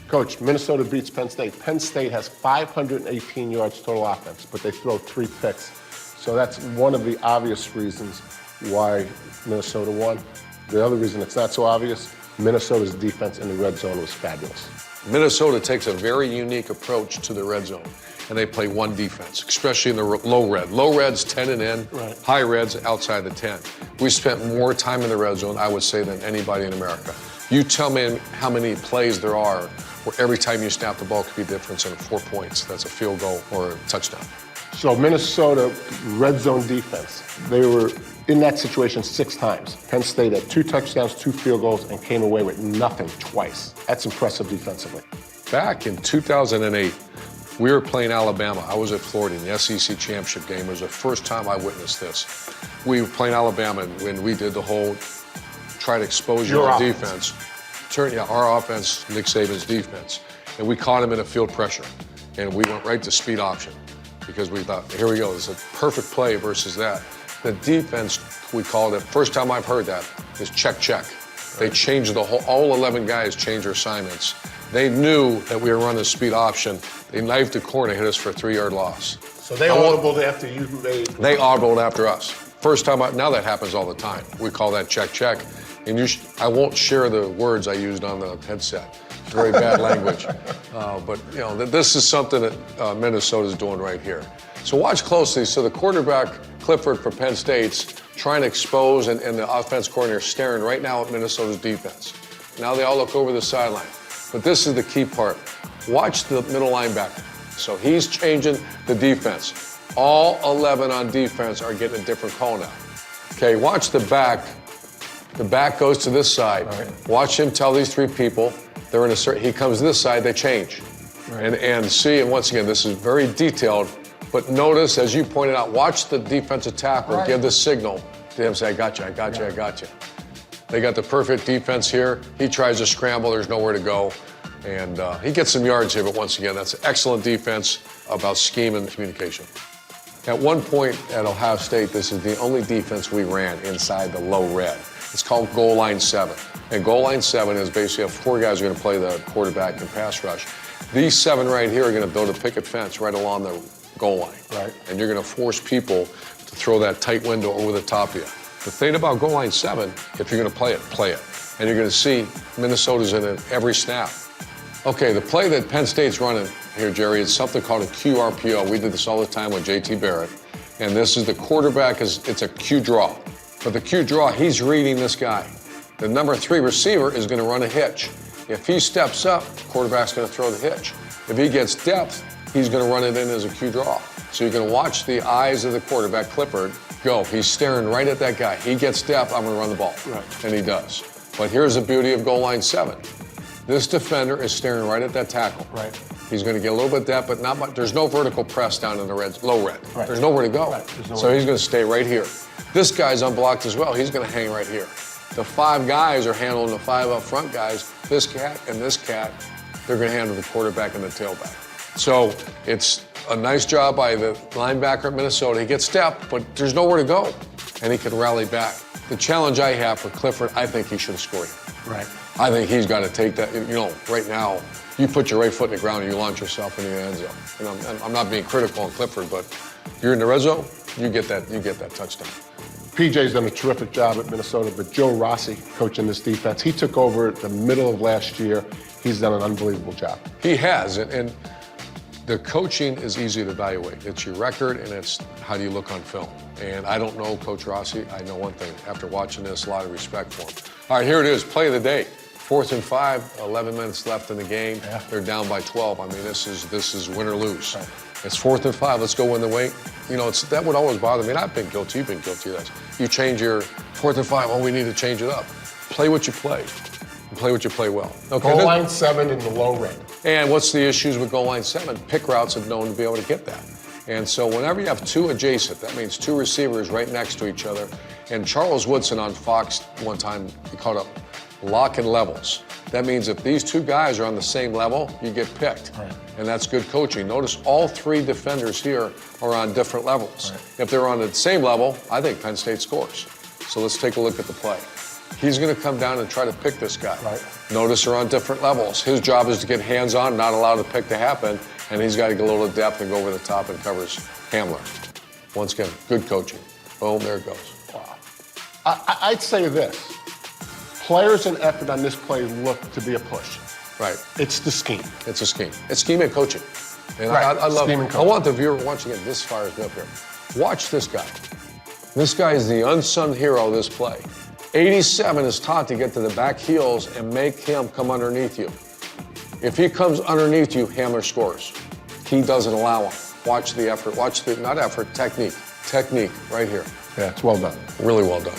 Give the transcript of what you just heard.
Coach, Minnesota beats Penn State. Penn State has 518 yards total offense, but they throw 3 picks. So that's one of the obvious reasons why Minnesota won. The other reason it's not so obvious, Minnesota's defense in the red zone was fabulous. Minnesota takes a very unique approach to the red zone, and they play one defense, especially in the low red. Low red's 10 and in, right. High red's outside the 10. We spent more time in the red zone, I would say, than anybody in America. You tell me how many plays there are where every time you snap the ball could be the difference in 4 points. That's a field goal or a touchdown. So Minnesota red zone defense, they were in that situation 6 times. Penn State had 2 touchdowns, 2 field goals, and came away with nothing twice. That's impressive defensively. Back in 2008, we were playing Alabama. I was at Florida in the SEC championship game. It was the first time I witnessed this. We were playing Alabama when we did the whole try to expose your defense. Our offense, Nick Saban's defense. And we caught him in a field pressure. And we went right to speed option because we thought, here we go, this is a perfect play versus that. The defense, we called it, first time I've heard that, is check, check. They changed the whole, all 11 guys changed their assignments. They knew that we were running a speed option. They knifed the corner, hit us for a 3-yard loss. So they audibled after you made... They audibled after us. First time, now that happens all the time. We call that check, check. And I won't share the words I used on the headset. Very bad language. But, you know, this is something that Minnesota's doing right here. So watch closely. So the quarterback, Clifford for Penn State's trying to expose, and the offense coordinator staring right now at Minnesota's defense. Now they all look over the sideline. But this is the key part. Watch the middle linebacker. So he's changing the defense. All 11 on defense are getting a different call now. Okay, watch the back. The back goes to this side. Right. Watch him tell these 3 people they're in a certain. He comes to this side, they change. Right. And see, and once again, this is very detailed. But notice, as you pointed out, watch the defensive tackle give the signal to him, say, I got you, I got you, I got you. They got the perfect defense here. He tries to scramble, there's nowhere to go. And he gets some yards here, but once again, that's excellent defense about scheme and communication. At one point at Ohio State, this is the only defense we ran inside the low red. It's called goal line 7. And goal line 7 is basically 4 guys are going to play the quarterback and pass rush. These 7 right here are going to build a picket fence right along the goal line. Right. And you're going to force people to throw that tight window over the top of you. The thing about goal line 7, if you're going to play it, play it. And you're going to see Minnesota's in it every snap. Okay, the play that Penn State's running here, Jerry, is something called a QRPO. We did this all the time with J.T. Barrett. And this is the quarterback, it's a Q draw. But the Q draw, he's reading this guy. The number 3 receiver is going to run a hitch. If he steps up, the quarterback's going to throw the hitch. If he gets depth, he's going to run it in as a Q draw. So you're going to watch the eyes of the quarterback, Clifford, go. He's staring right at that guy. He gets depth, I'm going to run the ball. Right. And he does. But here's the beauty of goal line 7. This defender is staring right at that tackle. Right. He's going to get a little bit of depth, but not much. There's no vertical press down in the low red. Right. There's nowhere to go. Right. So he's going to stay right here. This guy's unblocked as well. He's going to hang right here. The 5 guys are handling the 5 up front guys. This cat and this cat, they're going to handle the quarterback and the tailback. So it's a nice job by the linebacker at Minnesota. He gets depth, but there's nowhere to go, and he can rally back. The challenge I have for Clifford, I think he should have scored. Right. I think he's got to take that. You know, right now, you put your right foot in the ground and you launch yourself into the end zone. And I'm not being critical on Clifford, but you're in the red zone, you get that touchdown. PJ's done a terrific job at Minnesota, but Joe Rossi, coaching this defense, he took over at the middle of last year. He's done an unbelievable job. He has, and the coaching is easy to evaluate. It's your record, and it's how do you look on film. And I don't know Coach Rossi. I know one thing. After watching this, a lot of respect for him. All right, here it is, play of the day. 4th and 5, 11 minutes left in the game. Yeah. They're down by 12. I mean, this is win or lose. Right. It's 4th and 5. Let's go win the weight. You know, that would always bother me. And I've been guilty. You've been guilty of that. You change your 4th and 5. Oh, we need to change it up. Play what you play. And play what you play well. Okay. Goal line 7 in the low red. And what's the issues with goal line 7? Pick routes have known to be able to get that. And so whenever you have 2 adjacent, that means 2 receivers right next to each other. And Charles Woodson on Fox one time, he called up lock and levels. That means if these 2 guys are on the same level, you get picked. Right. And that's good coaching. Notice all 3 defenders here are on different levels. Right. If they're on the same level, I think Penn State scores. So let's take a look at the play. He's going to come down and try to pick this guy. Right. Notice they're on different levels. His job is to get hands-on, not allow the pick to happen, and he's got to get a little depth and go over the top and covers Hamler. Once again, good coaching. Boom, there it goes. Wow. I'd say this. Players and effort on this play look to be a push. Right. It's the scheme. It's a scheme. It's scheme and coaching. And Right. I love Scheme and it. I coaching. want the viewer watching it this far as me up here. Watch this guy. This guy is the unsung hero of this play. 87 is taught to get to the back heels and make him come underneath you. If he comes underneath you, Hamler scores. He doesn't allow him. Watch the effort. Watch the, not effort, technique. Technique right here. Yeah, it's well done. Really well done.